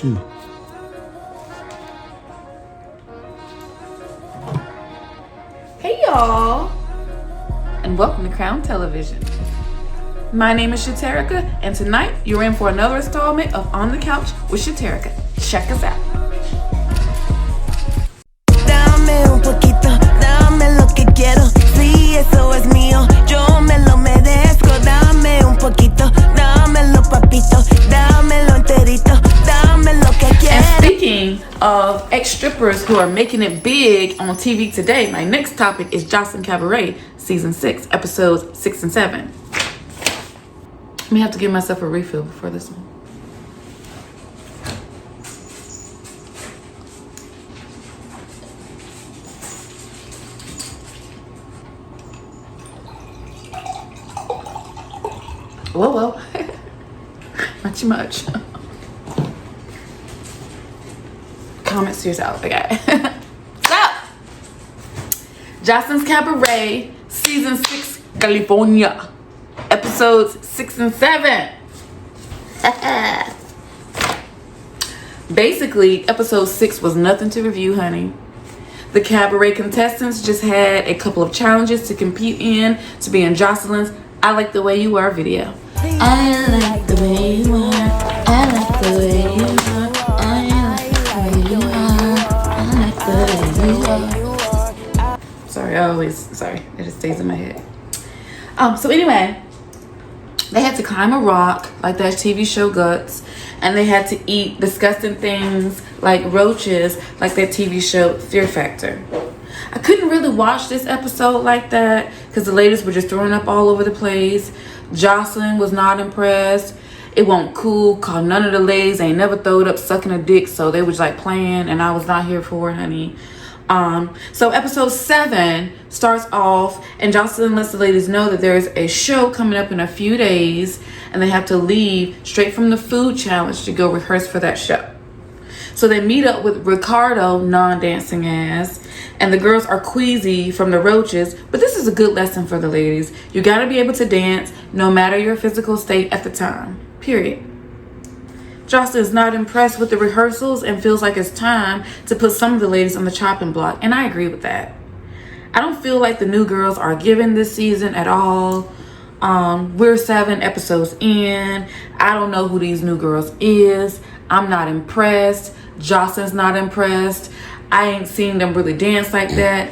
too. Hey y'all, and welcome to Crown Television. My name is Shaterica, and tonight you're in for another installment of On the Couch with Shaterica. Check us out. Dame un poquito, dame lo que quiero. Sí, eso es mío, yo me lo merezco. Dame un poquito, dámelo papito, dámelo enterito, dame lo que quiero. And speaking of ex-strippers who are making it big on TV today, my next topic is Joseline Cabaret, Season 6, Episodes 6 and 7. I may have to give myself a refill before this one. Whoa. Not too much. Comments to yourself, okay? So, Joseline's Cabaret, Season 6, California. Episodes 6 and 7. Basically, episode 6 was nothing to review, honey. The Cabaret contestants just had a couple of challenges to compete in to be in Joseline's I Like the Way You Are video. I like the way you are. I like the way you are. I like the way you are. I like the way you are. Sorry, it just stays in my head. So anyway, they had to climb a rock like that TV show Guts, and they had to eat disgusting things like roaches like that TV show Fear Factor. I couldn't really watch this episode like that because the ladies were just throwing up all over the place. Joseline was not impressed. It wasn't cool cause none of the ladies ain't never throwed up sucking a dick, so they was like playing and I was not here for it, honey. So episode 7 starts off and Joseline lets the ladies know that there's a show coming up in a few days and they have to leave straight from the food challenge to go rehearse for that show. So they meet up with Ricardo, non-dancing ass, and the girls are queasy from the roaches, but this is a good lesson for the ladies. You gotta be able to dance no matter your physical state at the time, period. Joseline is not impressed with the rehearsals and feels like it's time to put some of the ladies on the chopping block, and I agree with that. I don't feel like the new girls are given this season at all. We're 7 episodes in. I don't know who these new girls is. I'm not impressed. Joseline's not impressed. I ain't seen them really dance like that.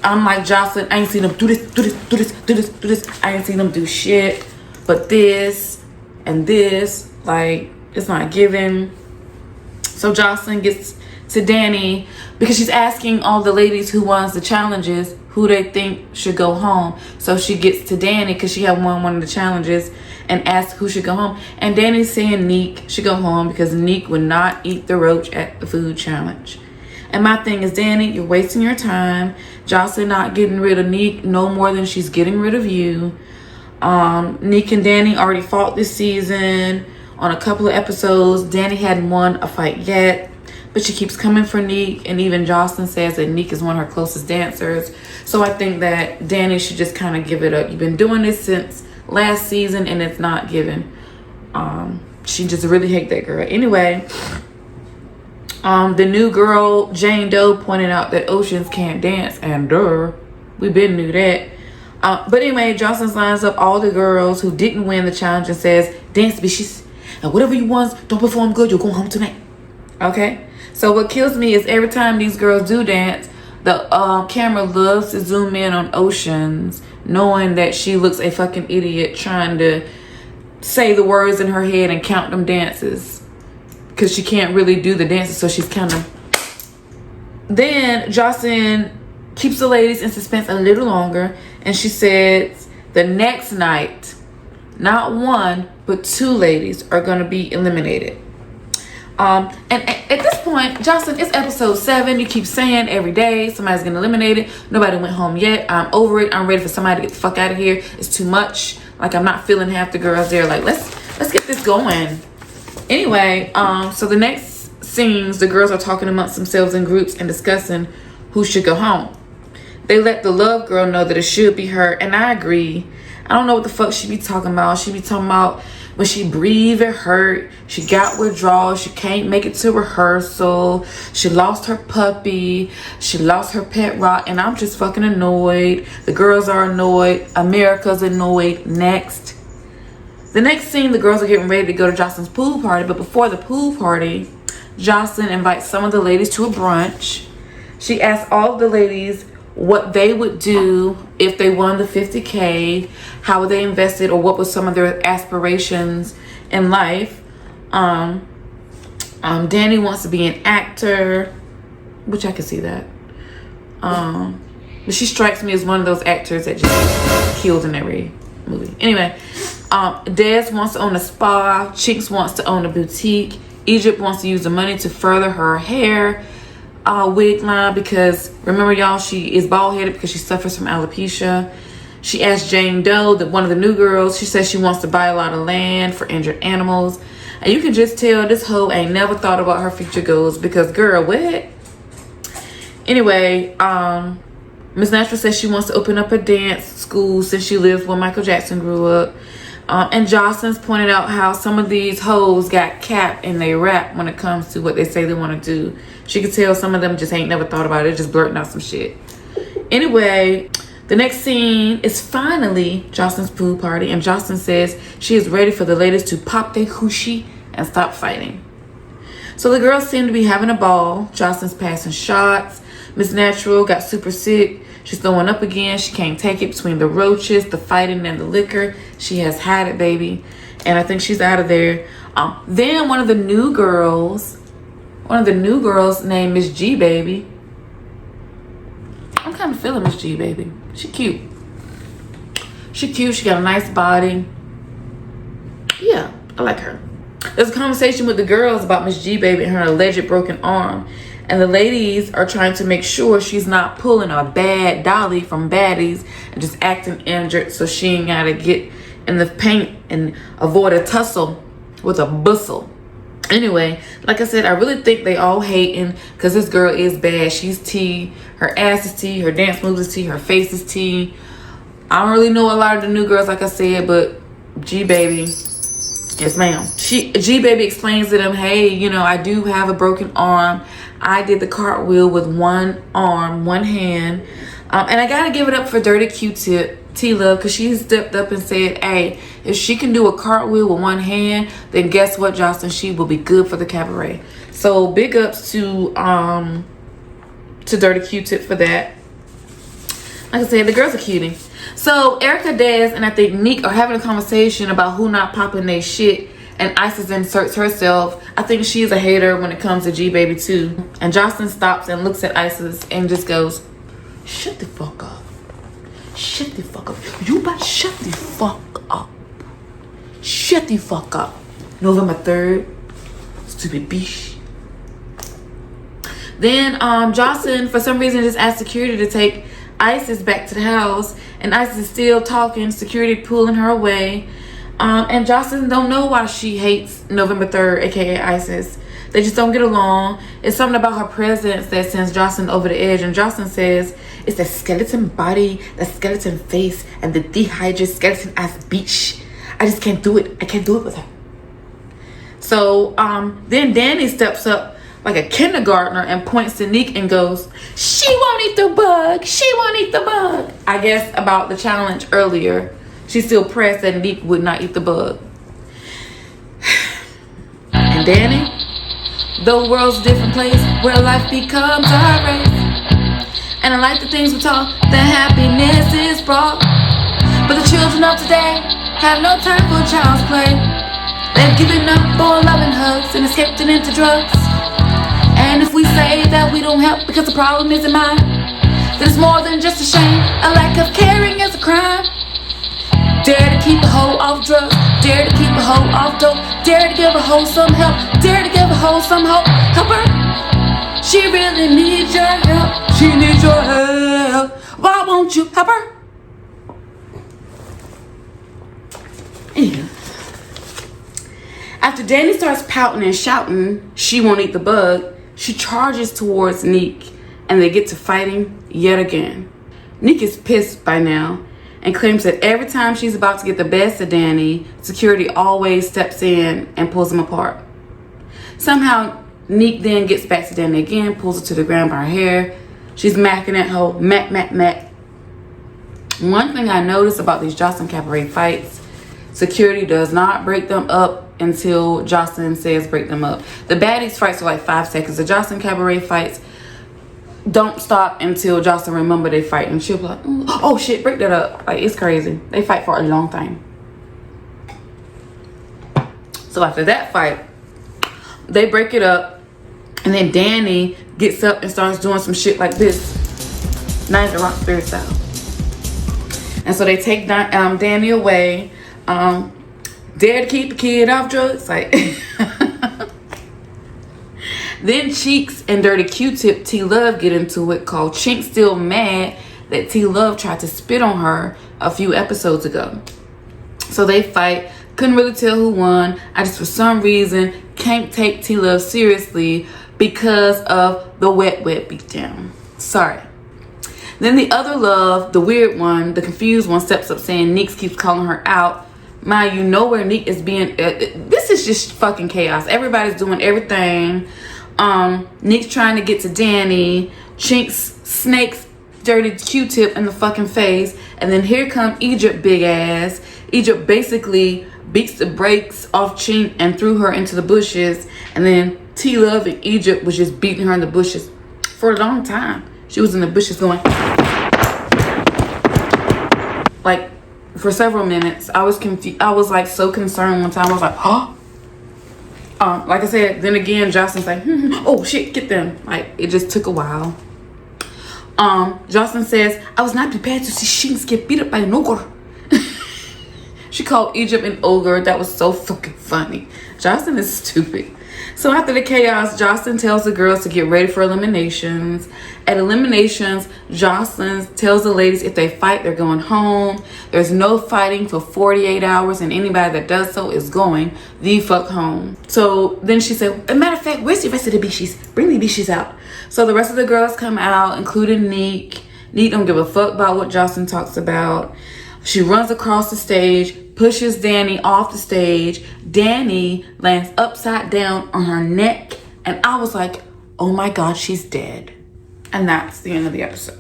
I'm like Joseline, I ain't seen them do this. I ain't seen them do shit. But this and this, like, it's not given. So Joseline gets to Danny because she's asking all the ladies who won the challenges who they think should go home. So she gets to Danny because she had won one of the challenges and asks who should go home. And Danny's saying Neek should go home because Neek would not eat the roach at the food challenge. And my thing is, Danny, you're wasting your time. Joseline not getting rid of Neek no more than she's getting rid of you. Neek and Danny already fought this season on a couple of episodes. Danny hadn't won a fight yet, but she keeps coming for Neek, and even Joseline says that Neek is one of her closest dancers. So I think that Danny should just kind of give it up. You've been doing this since last season and it's not given. She just really hate that girl. Anyway, the new girl Jane Doe pointed out that Oceans can't dance, and we been knew that. But anyway, Joseline lines up all the girls who didn't win the challenge and says, dance bitches, and whatever you want, don't perform good, you're going home tonight. Okay? So what kills me is every time these girls do dance, the camera loves to zoom in on Oceans, knowing that she looks a fucking idiot trying to say the words in her head and count them dances. Because she can't really do the dances, so she's counting. Then Joseline keeps the ladies in suspense a little longer, and she says the next night, not one, but 2 ladies are going to be eliminated. And at this point, Joseline, it's episode 7. You keep saying every day somebody's getting eliminated. Nobody went home yet. I'm over it. I'm ready for somebody to get the fuck out of here. It's too much. Like, I'm not feeling half the girls there. Like, let's get this going. Anyway, so the next scenes, the girls are talking amongst themselves in groups and discussing who should go home. They let the love girl know that it should be her, and I agree. I don't know what the fuck she be talking about. She be talking about When she breathed, it hurt. She got withdrawal. She can't make it to rehearsal. She lost her puppy. She lost her pet rock. And I'm just fucking annoyed. The girls are annoyed. America's annoyed. Next. The next scene, the girls are getting ready to go to Joseline's pool party. But before the pool party, Joseline invites some of the ladies to a brunch. She asks all of the ladies what they would do if they won the 50K, how would they invest it, or what was some of their aspirations in life. Danny wants to be an actor, which I can see that. But she strikes me as one of those actors that just killed in every movie. Anyway, Des wants to own a spa. Chinks wants to own a boutique. Egypt wants to use the money to further her hair wig line, because remember, y'all, she is bald-headed because she suffers from alopecia. She asked Jane Doe, one of the new girls, she says she wants to buy a lot of land for injured animals. And you can just tell this hoe ain't never thought about her future goals, because girl, what? Anyway, Miss Natural says she wants to open up a dance school since she lives where Michael Jackson grew up. And Joseline's pointed out how some of these hoes got capped in their rap when it comes to what they say they want to do. She could tell some of them just ain't never thought about it, just blurting out some shit. Anyway, the next scene is finally Joseline's pool party, and Joseline says she is ready for the ladies to pop their hoochie and stop fighting. So the girls seem to be having a ball. Joseline's passing shots. Miss Natural got super sick. She's throwing up again. She can't take it between the roaches, the fighting, and the liquor. She has had it, baby. And I think she's out of there. Then one of the new girls named Miss G Baby. I'm kind of feeling Miss G Baby. She cute. She cute. She got a nice body. Yeah, I like her. There's a conversation with the girls about Miss G Baby and her alleged broken arm. And the ladies are trying to make sure she's not pulling a bad dolly from baddies and just acting injured so she ain't gotta get in the paint and avoid a tussle with a bustle. Anyway, like I said, I really think they all hating because this girl is bad. She's T. Her ass is T. Her dance moves is T. Her face is T. I don't really know a lot of the new girls, like I said, but G Baby, yes ma'am. G Baby explains to them, hey, you know, I do have a broken arm. I did the cartwheel with one arm, one hand. And I gotta give it up for Dirty Q-Tip, T-Love, because she stepped up and said, hey, if she can do a cartwheel with one hand, then guess what, Joseline? She will be good for the cabaret. So big ups to Dirty Q-Tip for that. Like I said, the girls are cutie. So Erica, Des, and I think Nick are having a conversation about who not popping their shit. And Isis inserts herself. I think she's a hater when it comes to G Baby too. And Joseline stops and looks at Isis and just goes, shut the fuck up. Shut the fuck up. You better shut the fuck up. Shut the fuck up. November 3rd. Stupid bitch. Then Joseline, for some reason, just asked security to take Isis back to the house. And Isis is still talking. Security pulling her away. And Joseline don't know why she hates November 3rd, aka Isis. They just don't get along. It's something about her presence that sends Joseline over the edge. And Joseline says it's the skeleton body, the skeleton face, and the dehydrated skeleton ass bitch. I just can't do it. I can't do it with her. So then Danny steps up like a kindergartner and points to Nick and goes, she won't eat the bug. She won't eat the bug. I guess about the challenge earlier. She's still pressed that Nick would not eat the bug. And Danny, the world's a different place where life becomes a race. And I like the things we talk, that happiness is brought. But the children of today have no time for child's play. They've given up on loving hugs and escaped into drugs. And if we say that we don't help because the problem isn't mine, then it's more than just a shame. A lack of caring is a crime. Dare to keep a hoe off drugs. Dare to keep a hoe off dope. Dare to give a hoe some help. Dare to give a hoe some hope. Help her. She really needs your help. She needs your help. Why won't you help her? Yeah. After Danny starts pouting and shouting, she won't eat the bug, she charges towards Nick and they get to fighting yet again. Nick is pissed by now. and claims that every time she's about to get the best of Danny, security always steps in and pulls them apart. Somehow, Neek then gets back to Danny again, pulls her to the ground by her hair. She's macking at her, mac. One thing I noticed about these Joseline Cabaret fights, security does not break them up until Joseline says break them up. The baddies fights are like 5 seconds. The Joseline Cabaret fights don't stop until Joseline remember they fight, and she'll be like, oh shit, break that up. Like, it's crazy. They fight for a long time. So after that fight, they break it up, and then Danny gets up and starts doing some shit like this, Night the Rock Spirit style. And so they take Danny away. Dare to keep the kid off drugs, like. Then Cheeks and Dirty Q-Tip T-Love get into it, called Chink Still Mad that T-Love tried to spit on her a few episodes ago. So they fight. Couldn't really tell who won. I just, for some reason, can't take T-Love seriously because of the wet beatdown. Sorry. Then the other love, the weird one, the confused one, steps up saying Neek keeps calling her out. Mind you, know where Neek is being... this is just fucking chaos. Everybody's doing everything. Neek's trying to get to Danny. Chinks snakes Dirty Q-Tip in the fucking face. And then here come Egypt, big ass. Egypt basically beats the brakes off Chink and threw her into the bushes. And then T-Love and Egypt was just beating her in the bushes for a long time. She was in the bushes going... like, for several minutes. I was confused. I was like so concerned one time. I was like, huh? Like I said, then again, Joseline's like, oh shit, get them. Like, it just took a while. Joseline says, I was not prepared to see Shinx get beat up by an ogre. She called Egypt an ogre. That was so fucking funny. Joseline is stupid. So after the chaos, Joseline tells the girls to get ready for eliminations. At eliminations, Joseline tells the ladies if they fight, they're going home. There's no fighting for 48 hours, and anybody that does so is going the fuck home. So then she said, as a matter of fact, where's the rest of the bitches? Bring the bitches out. So the rest of the girls come out, including Neek. Neek don't give a fuck about what Joseline talks about. She runs across the stage, pushes Danny off the stage. Danny lands upside down on her neck, and I was like, oh my god, she's dead. And that's the end of the episode.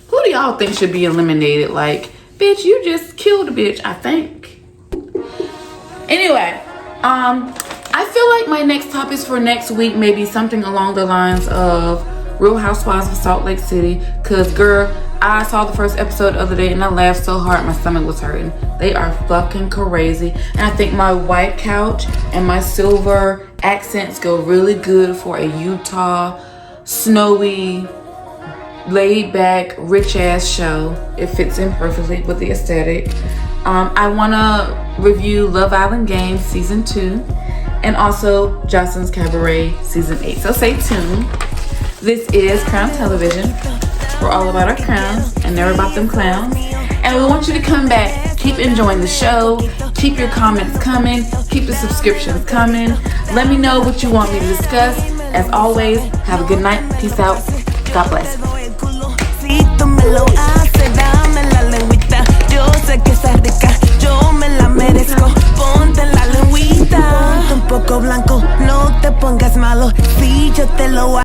Who do y'all think should be eliminated? Like, bitch, you just killed a bitch, I think. Anyway, I feel like my next topics for next week may be something along the lines of Real Housewives of Salt Lake City. Cause girl, I saw the first episode the other day and I laughed so hard my stomach was hurting. They are fucking crazy. And I think my white couch and my silver accents go really good for a Utah, snowy, laid back, rich ass show. It fits in perfectly with the aesthetic. I wanna review Love Island Games Season 2 and also Joseline's Cabaret Season 8. So stay tuned. This is Crown Television. We're all about our crowns and never about them clowns. And we want you to come back. Keep enjoying the show. Keep your comments coming. Keep the subscriptions coming. Let me know what you want me to discuss. As always, have a good night. Peace out. God bless. Yo sé que está rica, yo me la merezco. Ponte la lengüita, ponte un poco blanco, no te pongas malo. Si yo te lo